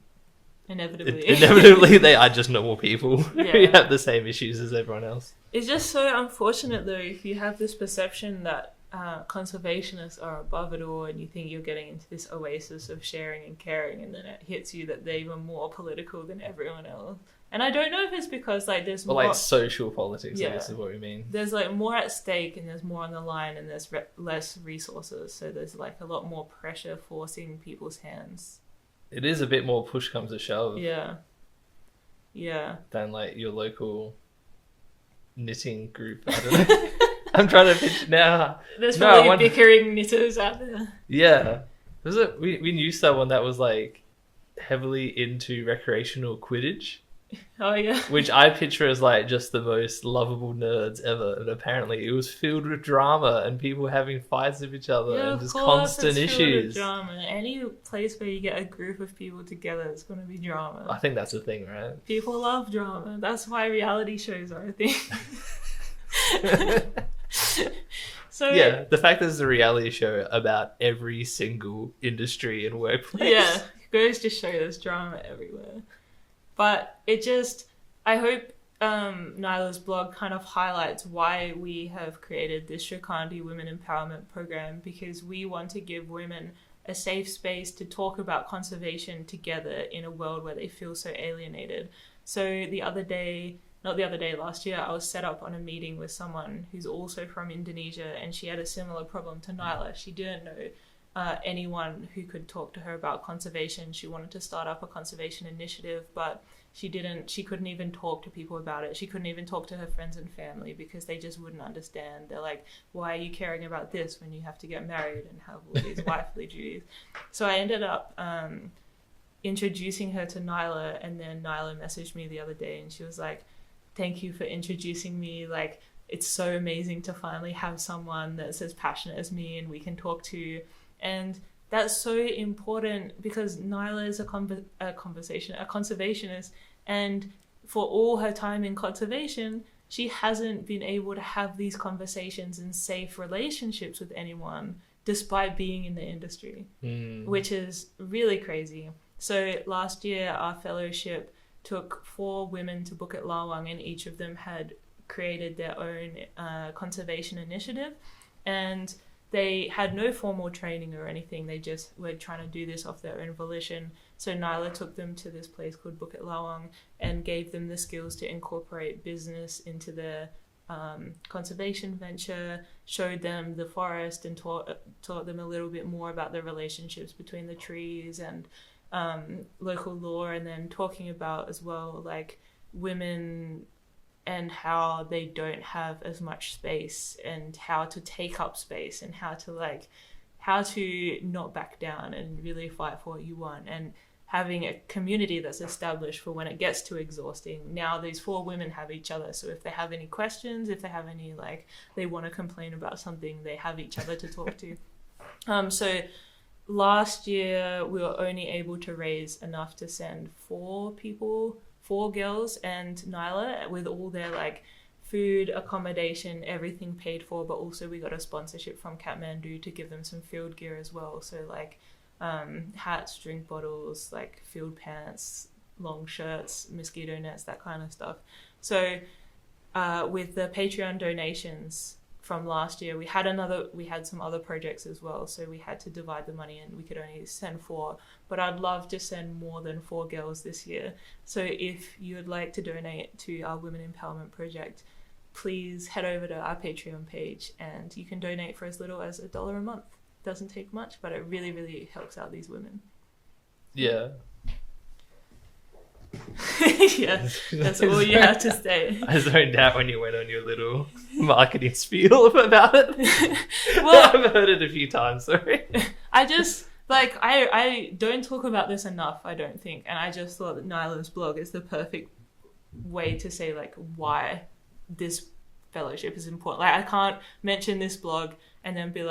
inevitably they are just normal people who have the same issues as everyone else. It's just so unfortunate though, if you have this perception that conservationists are above it all, and you think you're getting into this oasis of sharing and caring, and then it hits you that they're even more political than everyone else. And I don't know if it's because like there's more... like social politics, Yeah. I guess is what we mean. There's like more at stake, and there's more on the line, and there's less resources, so there's like a lot more pressure forcing people's hands. It is a bit more push comes to shove. Yeah. Than like your local knitting group. I don't know. I'm trying to picture now. There's probably bickering knitters out there. Yeah. We knew someone that was like heavily into recreational Quidditch. Oh yeah. Which I picture as like just the most lovable nerds ever. And apparently it was filled with drama and people having fights with each other and just constant issues. Filled with drama. Any place where you get a group of people together, it's going to be drama. I think that's the thing, right? People love drama. That's why reality shows are a thing. So yeah, the fact that there's a reality show about every single industry and workplace. Yeah, goes to show there's drama everywhere. But I hope Nyla's blog kind of highlights why we have created this Shikandi Women Empowerment Program, because we want to give women a safe space to talk about conservation together in a world where they feel so alienated. So last year, I was set up on a meeting with someone who's also from Indonesia, and she had a similar problem to Nyla. She didn't know anyone who could talk to her about conservation. She wanted to start up a conservation initiative, but she couldn't even talk to people about it. She couldn't even talk to her friends and family because they just wouldn't understand. They're like, why are you caring about this when you have to get married and have all these wifely duties? So I ended up introducing her to Nyla, and then Nyla messaged me the other day and she was like, thank you for introducing me. Like, it's so amazing to finally have someone that's as passionate as me and we can talk to. And that's so important because Nyla is a conservationist, and for all her time in conservation, she hasn't been able to have these conversations and safe relationships with anyone despite being in the industry, which is really crazy. So last year, our fellowship took 4 women to Bukit Lawang, and each of them had created their own conservation initiative, and they had no formal training or anything. They just were trying to do this off their own volition. So Nyla took them to this place called Bukit Lawang and gave them the skills to incorporate business into their conservation venture, showed them the forest and taught them a little bit more about the relationships between the trees and local law, and then talking about as well like women and how they don't have as much space and how to take up space and how to not back down and really fight for what you want, and having a community that's established for when it gets too exhausting. Now these 4 women have each other, so if they have any questions, if they have any they want to complain about something, they have each other to talk to. So last year we were only able to raise enough to send 4 girls and Nyla with all their food, accommodation, everything paid for, but also we got a sponsorship from Kathmandu to give them some field gear as well. So hats, drink bottles, field pants, long shirts, mosquito nets, that kind of stuff. So with the Patreon donations from last year, we had some other projects as well, so we had to divide the money and we could only send 4, but I'd love to send more than 4 girls this year. So if you would like to donate to our Women Empowerment Project, please head over to our Patreon page and you can donate for as little as $1 a month. Doesn't take much, but it really, really helps out these women. Yeah. Yeah, that's all you have to say. I zoned out when you went on your little marketing spiel about it. Well, I've heard it a few times, sorry. I just, I don't talk about this enough, I don't think, and I just thought that Nyla's blog is the perfect way to say, why this fellowship is important. I can't mention this blog and then be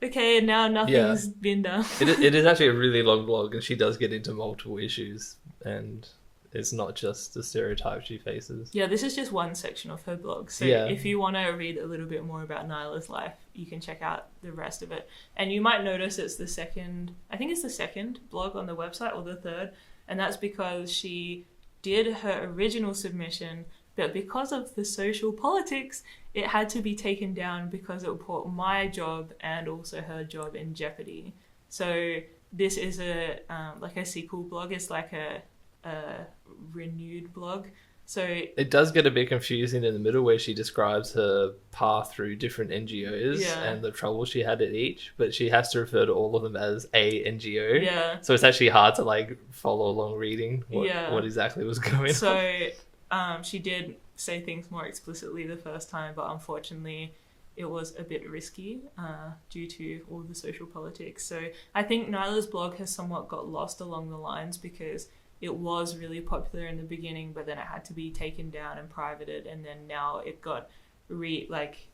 okay, now nothing's been done. It is actually a really long blog, and she does get into multiple issues, and it's not just the stereotypes she faces. Yeah, this is just one section of her blog. So if you want to read a little bit more about Nyla's life, you can check out the rest of it. And you might notice it's the second blog on the website, or the third, and that's because she did her original submission but because of the social politics, it had to be taken down because it put my job and also her job in jeopardy. So this is a sequel blog. It's like a renewed blog. So it does get a bit confusing in the middle where she describes her path through different NGOs and the trouble she had at each, but she has to refer to all of them as a NGO. Yeah. So it's actually hard to like follow along reading what exactly was going on. So she did say things more explicitly the first time, but unfortunately it was a bit risky due to all the social politics. So I think Nyla's blog has somewhat got lost along the lines because it was really popular in the beginning, but then it had to be taken down and privated, and then now it got we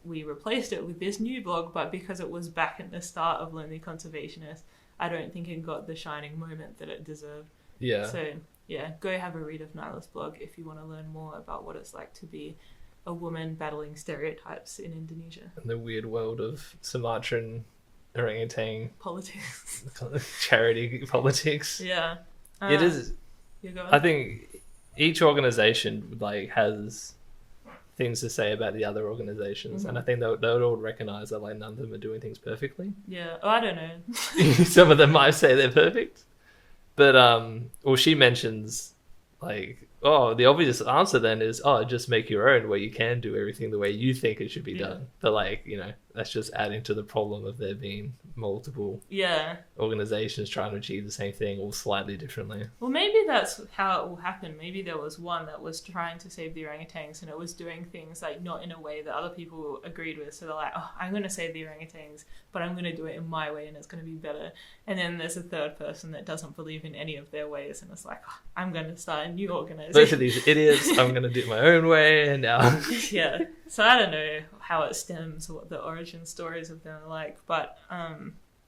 replaced it with this new blog, but because it was back at the start of Lonely Conservationist, I don't think it got the shining moment that it deserved. Yeah. So yeah, go have a read of Nyla's blog if you want to learn more about what it's like to be a woman battling stereotypes in Indonesia. And the weird world of Sumatran orangutan politics. Charity politics. Yeah. It is. I think each organization like has things to say about the other organizations, and I think they would all recognize that like none of them are doing things perfectly. Yeah. Oh, I don't know. Some of them might say they're perfect, but she mentions like, the obvious answer then is, just make your own, where you can do everything the way you think it should be done. But like, that's just adding to the problem of there being multiple organizations trying to achieve the same thing, all slightly differently. Well, maybe that's how it will happen. Maybe there was one that was trying to save the orangutans and it was doing things like not in a way that other people agreed with. So they're like, I'm going to save the orangutans, but I'm going to do it in my way and it's going to be better. And then there's a third person that doesn't believe in any of their ways and it's like, I'm going to start a new organization. Both of these idiots, I'm going to do it my own way, and now... Yeah. So I don't know how it stems or what the origin stories of them are like, but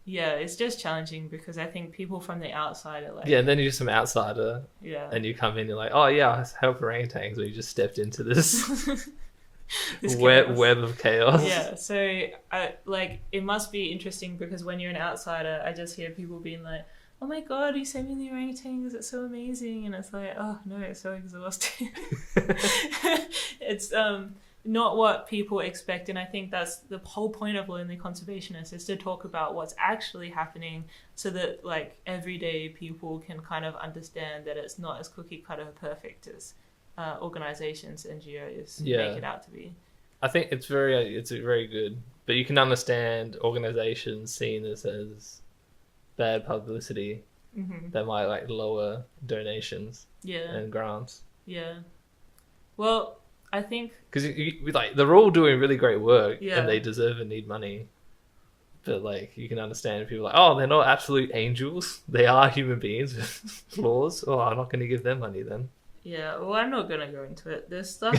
it's just challenging because I think people from the outside are like... Yeah, and then you're some outsider, and you come in, you're like, I help orangutans, or you just stepped into this, this web of chaos. Yeah, so it must be interesting because when you're an outsider, I just hear people being like, oh my god, you sent me the orangutans, it's so amazing, and it's like, oh no, it's so exhausting. It's not what people expect, and I think that's the whole point of Lonely Conservationists, is to talk about what's actually happening so that like everyday people can kind of understand that it's not as cookie cutter perfect as organizations, NGOs make it out to be. I think it's very good, but you can understand organizations seeing this as bad publicity that might like lower donations and grants. Yeah. Well, I think because like they're all doing really great work and they deserve and need money, but like you can understand people like, they're not absolute angels, they are human beings with flaws. I'm not going to give them money then. Yeah, well, I'm not going to go into it. This stuff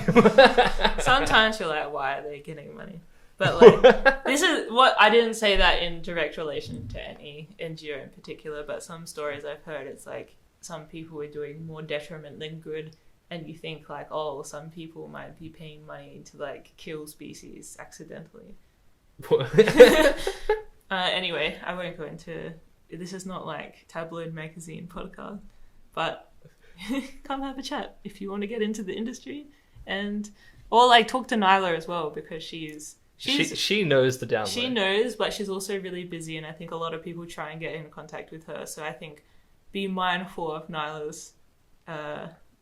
sometimes you're like, why are they getting money? But like, this is what I didn't say that in direct relation to any NGO in particular, but some stories I've heard, it's like some people are doing more detriment than good, and you think like, some people might be paying money to like kill species accidentally. Anyway, I won't go into. This is not like tabloid magazine podcast, but come have a chat if you want to get into the industry, or like talk to Nyla as well because she knows the download. She knows, but she's also really busy, and I think a lot of people try and get in contact with her. So I think be mindful of Nyla's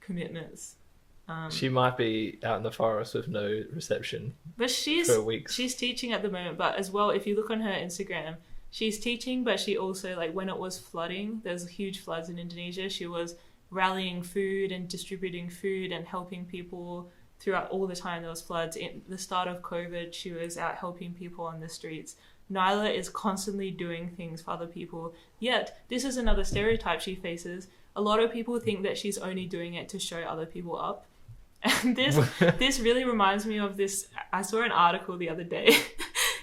commitments. She might be out in the forest with no reception for weeks. She's teaching at the moment, but as well, if you look on her Instagram, she's teaching, but she also, like when it was flooding, there's huge floods in Indonesia, she was rallying food and distributing food and helping people throughout all the time there was floods. In the start of COVID, she was out helping people on the streets. Nyla is constantly doing things for other people. Yet, this is another stereotype she faces. A lot of people think that she's only doing it to show other people up. And this really reminds me of this. I saw an article the other day.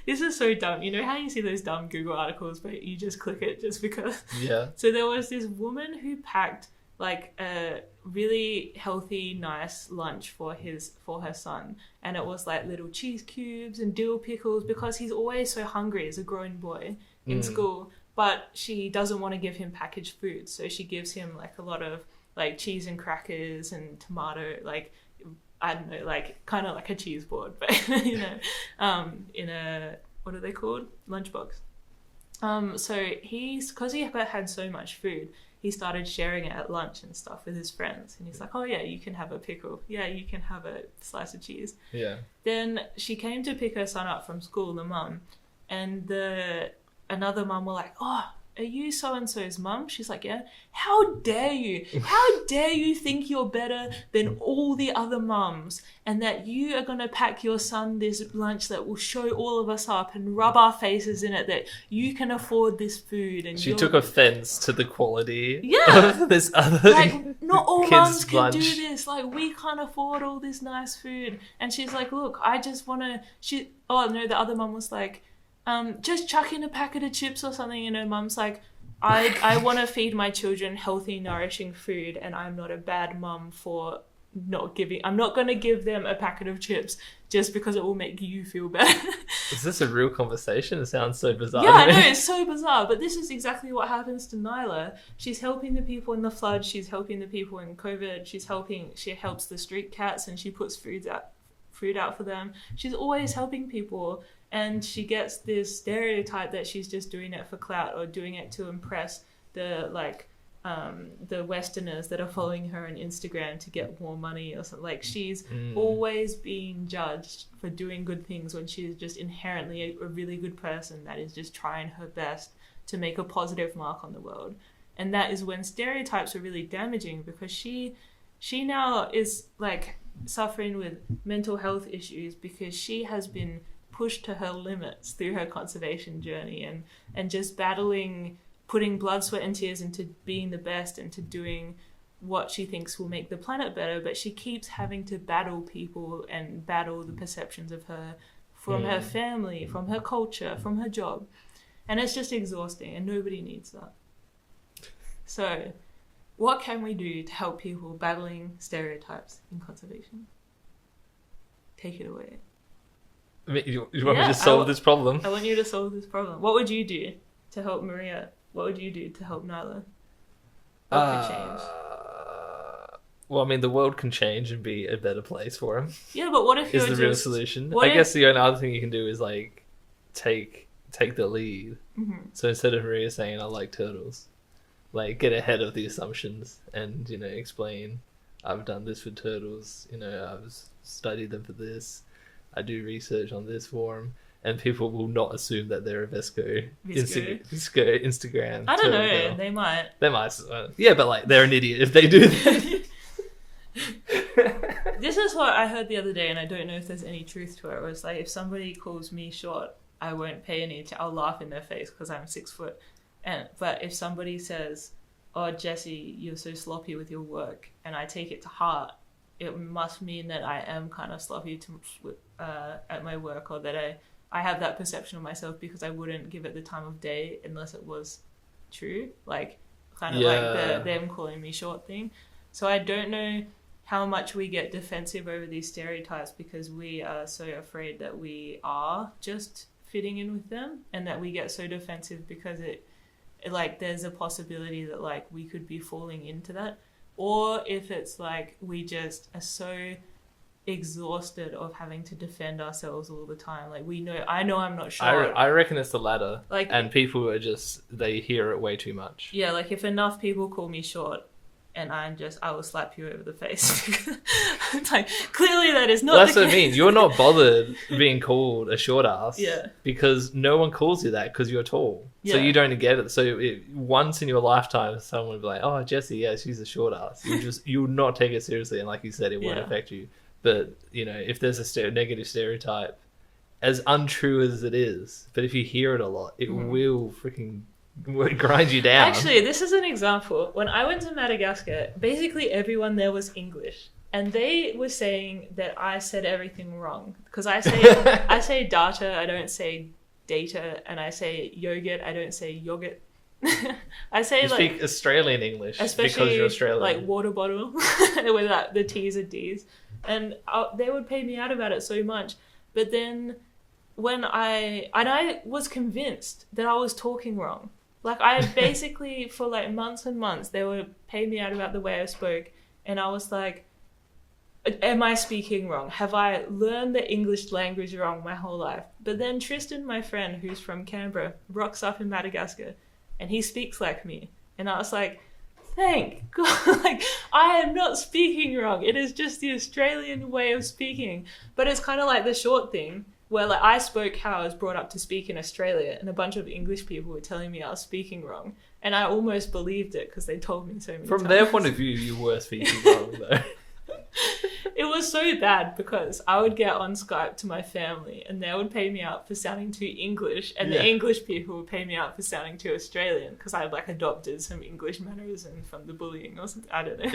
This is so dumb. You know how you see those dumb Google articles, but you just click it just because? Yeah. So there was this woman who packed like a really healthy, nice lunch for her son, and it was like little cheese cubes and dill pickles because he's always so hungry as a grown boy in school, but she doesn't want to give him packaged food, so she gives him like a lot of like cheese and crackers and tomato, like I don't know, like kind of like a cheese board, but in a, what are they called? Lunchbox. So because he had so much food, he started sharing it at lunch and stuff with his friends. And he's like, oh yeah, you can have a pickle. Yeah, you can have a slice of cheese. Yeah. Then she came to pick her son up from school, the mum, and another mum were like, oh, are you so-and-so's mum? She's like, yeah. How dare you? How dare you think you're better than all the other mums and that you are going to pack your son this lunch that will show all of us up and rub our faces in it, that you can afford this food. And she took offense to the quality of this other like, not all mums can lunch. do this. Like, we can't afford all this nice food. And she's like, look, I just want to... Oh, no, the other mum was like, just chuck in a packet of chips or something, and her mum's like, I want to feed my children healthy, nourishing food, and I'm not a bad mum for I'm not going to give them a packet of chips just because it will make you feel better. Is this a real conversation? It sounds so bizarre. Yeah, I know, it's so bizarre, but this is exactly what happens to Nyla. She's helping the people in the flood, she's helping the people in COVID, she helps the street cats, and she puts food out for them. She's always helping people. And she gets this stereotype that she's just doing it for clout or doing it to impress the Westerners that are following her on Instagram to get more money or something. Like, she's always being judged for doing good things when she's just inherently a really good person that is just trying her best to make a positive mark on the world. And that is when stereotypes are really damaging, because she now is like suffering with mental health issues because she has been pushed to her limits through her conservation journey and just battling, putting blood, sweat and tears into being the best and to doing what she thinks will make the planet better, but she keeps having to battle people and battle the perceptions of her from her family, from her culture, from her job. And it's just exhausting, and nobody needs that. So what can we do to help people battling stereotypes in conservation? Take it away. I mean, you want me to solve this problem? I want you to solve this problem. What would you do to help Maria? What would you do to help Nyla? What could change? Well, I mean, the world can change and be a better place for him. Yeah, but what if you're is the real solution? I guess the only other thing you can do is like take the lead. Mm-hmm. So instead of Maria saying I like turtles, like get ahead of the assumptions and explain I've done this for turtles. I've studied them for this. I do research on this forum, and people will not assume that they're a VSCO Instagram. I don't know. Girl. They might. Yeah, but like they're an idiot if they do that. This is what I heard the other day, and I don't know if there's any truth to it. It was like, if somebody calls me short, I won't pay any attention. I'll laugh in their face because I'm 6 foot. But if somebody says, "Oh, Jessie, you're so sloppy with your work," and I take it to heart, it must mean that I am kind of sloppy at my work, or that I have that perception of myself because I wouldn't give it the time of day unless it was true. Like, kind of like them calling me short thing. So I don't know how much we get defensive over these stereotypes because we are so afraid that we are just fitting in with them, and that we get so defensive because it like there's a possibility that like we could be falling into that. Or if it's like we just are so exhausted of having to defend ourselves all the time. Like I know I'm not sure. I reckon it's the latter. Like, and people are they hear it way too much. Yeah, like if enough people call me short and I will slap you over the face. It's like, clearly that is not That's what I mean. You're not bothered being called a short ass. Yeah. Because no one calls you that because you're tall. Yeah. So you don't get it. So once in your lifetime, someone will be like, "Oh, Jessie, yeah, she's a short ass." You'll not take it seriously. And like you said, it won't affect you. But, if there's a negative stereotype, as untrue as it is, but if you hear it a lot, it will freaking grind you down. Actually, this is an example. When I went to Madagascar, basically everyone there was English. And they were saying that I said everything wrong. Because I say data, I don't say data. And I say yogurt, I don't say yogurt. I say you speak Australian English because you're Australian. Like water bottle with the T's and D's. And they would pay me out about it so much. But then when I was convinced that I was talking wrong. Like, I basically, for like months and months, they would pay me out about the way I spoke. And I was like, am I speaking wrong? Have I learned the English language wrong my whole life? But then Tristan, my friend, who's from Canberra, rocks up in Madagascar and he speaks like me. And I was like, thank God, like, I am not speaking wrong. It is just the Australian way of speaking. But it's kind of like the short thing where, like, I spoke how I was brought up to speak in Australia and a bunch of English people were telling me I was speaking wrong. And I almost believed it because they told me so many times. From their point of view, you were speaking wrong, though. It was so bad because I would get on Skype to my family and they would pay me out for sounding too English, and the English people would pay me out for sounding too Australian because I had like adopted some English mannerism from the bullying or something. I don't know.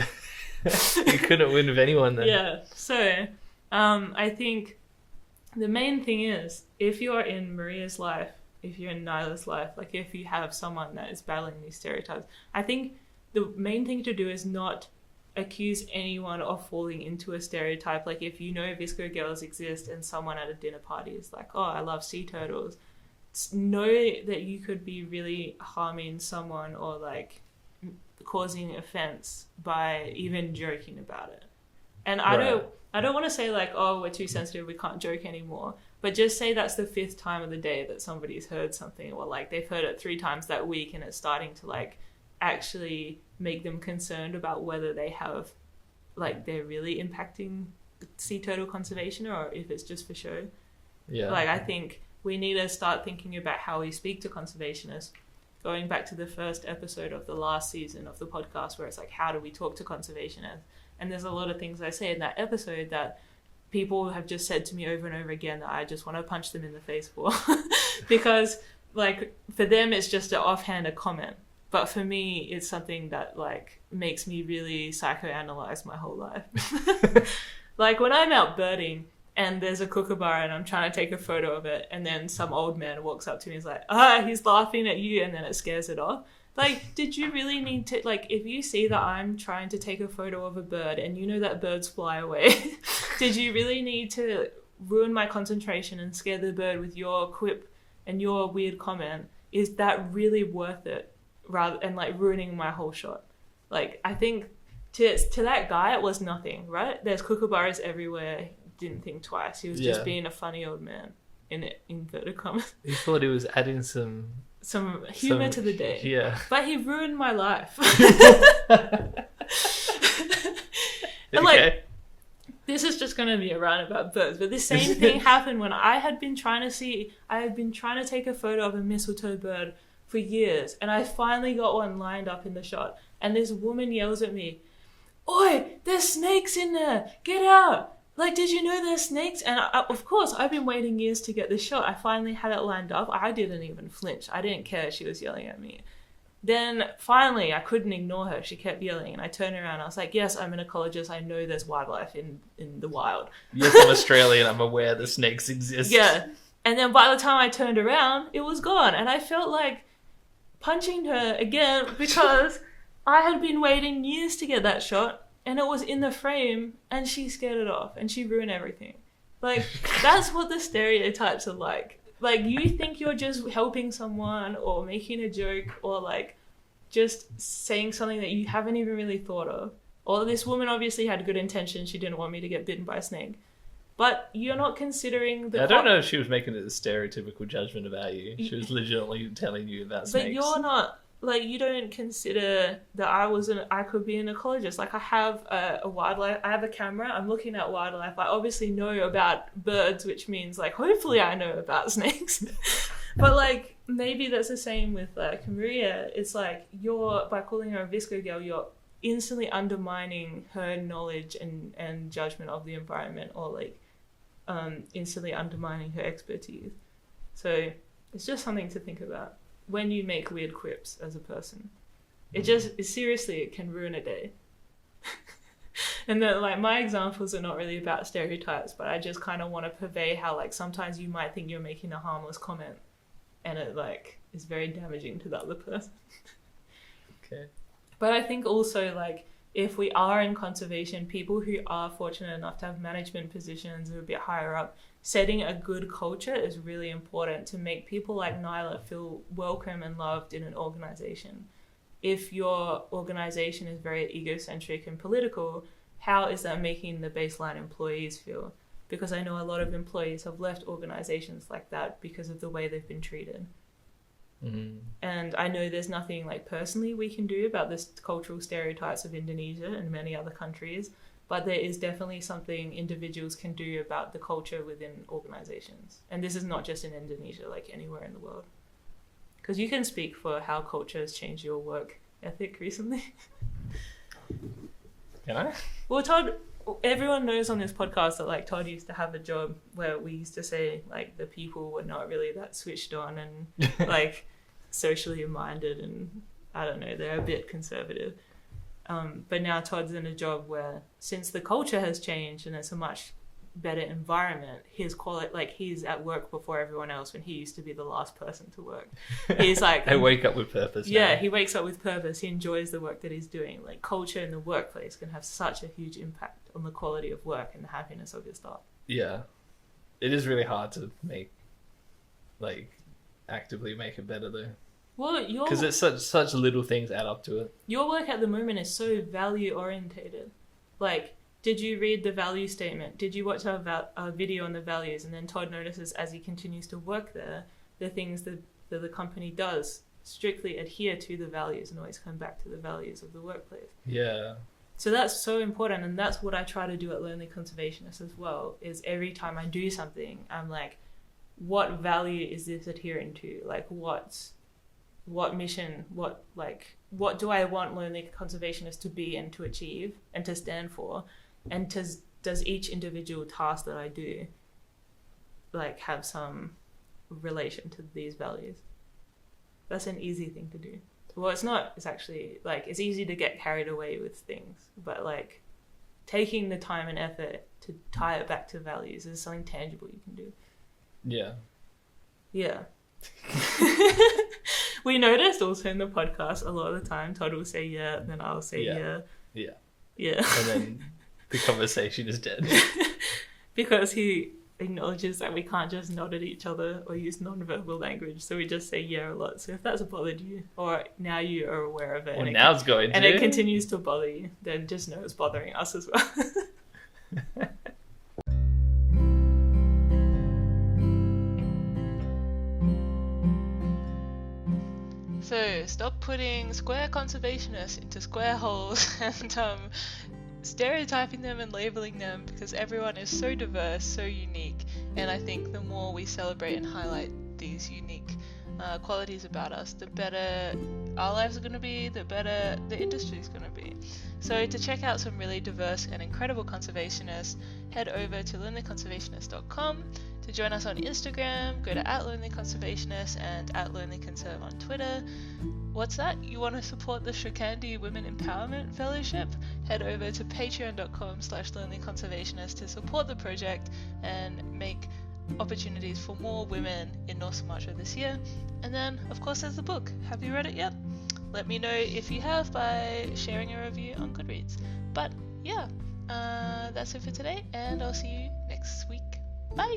You couldn't win with anyone then. Yeah. So I think the main thing is, if you're in Maria's life, if you're in Nyla's life, like if you have someone that is battling these stereotypes, I think the main thing to do is not accuse anyone of falling into a stereotype. Like if you know VSCO girls exist and someone at a dinner party is like, oh, I love sea turtles, know that you could be really harming someone or like causing offense by even joking about it. And I don't want to say like, oh, we're too sensitive, we can't joke anymore, but just say that's the 5th time of the day that somebody's heard something, or like they've heard it 3 times that week and it's starting to like actually make them concerned about whether they have, like, they're really impacting sea turtle conservation or if it's just for show. Yeah. Like, I think we need to start thinking about how we speak to conservationists. Going back to the first episode of the last season of the podcast where it's like, how do we talk to conservationists? And there's a lot of things I say in that episode that people have just said to me over and over again that I just want to punch them in the face for. Because, like, for them it's just an offhanded comment. But for me, it's something that, like, makes me really psychoanalyze my whole life. Like, when I'm out birding and there's a kookaburra and I'm trying to take a photo of it, and then some old man walks up to me and is like, he's laughing at you, and then it scares it off. Like, did you really need to, like, if you see that I'm trying to take a photo of a bird and you know that birds fly away, did you really need to ruin my concentration and scare the bird with your quip and your weird comment? Is that really worth it? Rather and like ruining my whole shot. Like, I think to that guy it was nothing, right? There's kookaburras everywhere. He didn't think twice. He was just being a funny old man in inverted commas. He thought he was adding some humor to the day. Yeah. But he ruined my life. And okay. like, this is just going to be a rant about birds, but this same thing happened when I had been trying to take a photo of a mistletoe bird for years, and I finally got one lined up in the shot, and this woman yells at me, "Oi, there's snakes in there, get out, like, did you know there's snakes?" And of course I've been waiting years to get this shot. I finally had it lined up. I didn't even flinch. I didn't care she was yelling at me. Then finally I couldn't ignore her. She kept yelling, and I turned around. I was like, yes, I'm an ecologist, I know there's wildlife in the wild. Yes, I'm Australian, I'm aware the snakes exist. Yeah. And then by the time I turned around, it was gone, and I felt like punching her again because I had been waiting years to get that shot, and it was in the frame, and she scared it off, and she ruined everything. Like, that's what the stereotypes are like. Like, you think you're just helping someone or making a joke or like just saying something that you haven't even really thought of. Or this woman obviously had good intention. She didn't want me to get bitten by a snake. But you're not considering the... I don't know if she was making a stereotypical judgment about you. She was legitimately telling you about snakes. But you're not... Like, you don't consider that I could be an ecologist. Like, I have a wildlife... I have a camera. I'm looking at wildlife. I obviously know about birds, which means, like, hopefully I know about snakes. But, like, maybe that's the same with, like, Maria. It's like, by calling her a VSCO girl, you're instantly undermining her knowledge and judgment of the environment, or, like, instantly undermining her expertise. So it's just something to think about when you make weird quips as a person. It can ruin a day. And then, like, my examples are not really about stereotypes, but I just kind of want to purvey how, like, sometimes you might think you're making a harmless comment and it, like, is very damaging to the other person. Okay. But I think also, like, if we are in conservation, people who are fortunate enough to have management positions who are a bit higher up, setting a good culture is really important to make people like Nyla feel welcome and loved in an organization. If your organization is very egocentric and political, how is that making the baseline employees feel? Because I know a lot of employees have left organizations like that because of the way they've been treated. And I know there's nothing like personally we can do about this cultural stereotypes of Indonesia and many other countries, but there is definitely something individuals can do about the culture within organizations. And this is not just in Indonesia, like anywhere in the world. Because you can speak for how culture has changed your work ethic recently. Can I? Well, Todd, everyone knows on this podcast that like Todd used to have a job where we used to say like the people were not really that switched on and like socially minded, and I don't know, they're a bit conservative. But now Todd's in a job where, since the culture has changed and it's a much better environment, his quality, like he's at work before everyone else when he used to be the last person to work. He's like, I wake up with purpose. Yeah, now. he wakes up with purpose. He enjoys the work that he's doing. Like culture in the workplace can have such a huge impact on the quality of work and the happiness of your staff. Yeah, it is really hard to actively make it better though. Well, because it's such little things add up to it. Your work at the moment is so value orientated. Like, did you read the value statement? Did you watch our video on the values? And then Todd notices as he continues to work there, the things that the company does strictly adhere to the values and always come back to the values of the workplace. Yeah. So that's so important, and that's what I try to do at Lonely Conservationist as well, is every time I do something, I'm like, what value is this adhering to? Like, what mission, what do I want Lonely Conservationists to be and to achieve and to stand for? And does each individual task that I do like have some relation to these values? That's an easy thing to do. Well, it's not. It's actually like, it's easy to get carried away with things, but like taking the time and effort to tie it back to values is something tangible you can do. Yeah. Yeah. We noticed also in the podcast a lot of the time Todd will say yeah, and then I'll say yeah. And then the conversation is dead. Because he acknowledges that we can't just nod at each other or use non-verbal language, so we just say yeah a lot. So if that's bothered you, or now you are aware of it, well, now it's going to, and it continues to bother you, then just know it's bothering us as well. So stop putting square conservationists into square holes and stereotyping them and labeling them, because everyone is so diverse, so unique, and I think the more we celebrate and highlight these unique qualities about us, the better our lives are going to be, the better the industry is going to be. So to check out some really diverse and incredible conservationists, head over to lonelyconservationist.com. To join us on Instagram, go to @lonelyconservationist and @lonelyconserve on Twitter. What's that? You want to support the Shokandi Women Empowerment Fellowship? Head over to patreon.com/lonelyconservationist to support the project and make opportunities for more women in North Sumatra this year. And then, of course, there's the book. Have you read it yet? Let me know if you have by sharing a review on Goodreads. But yeah, that's it for today, and I'll see you next week. Bye!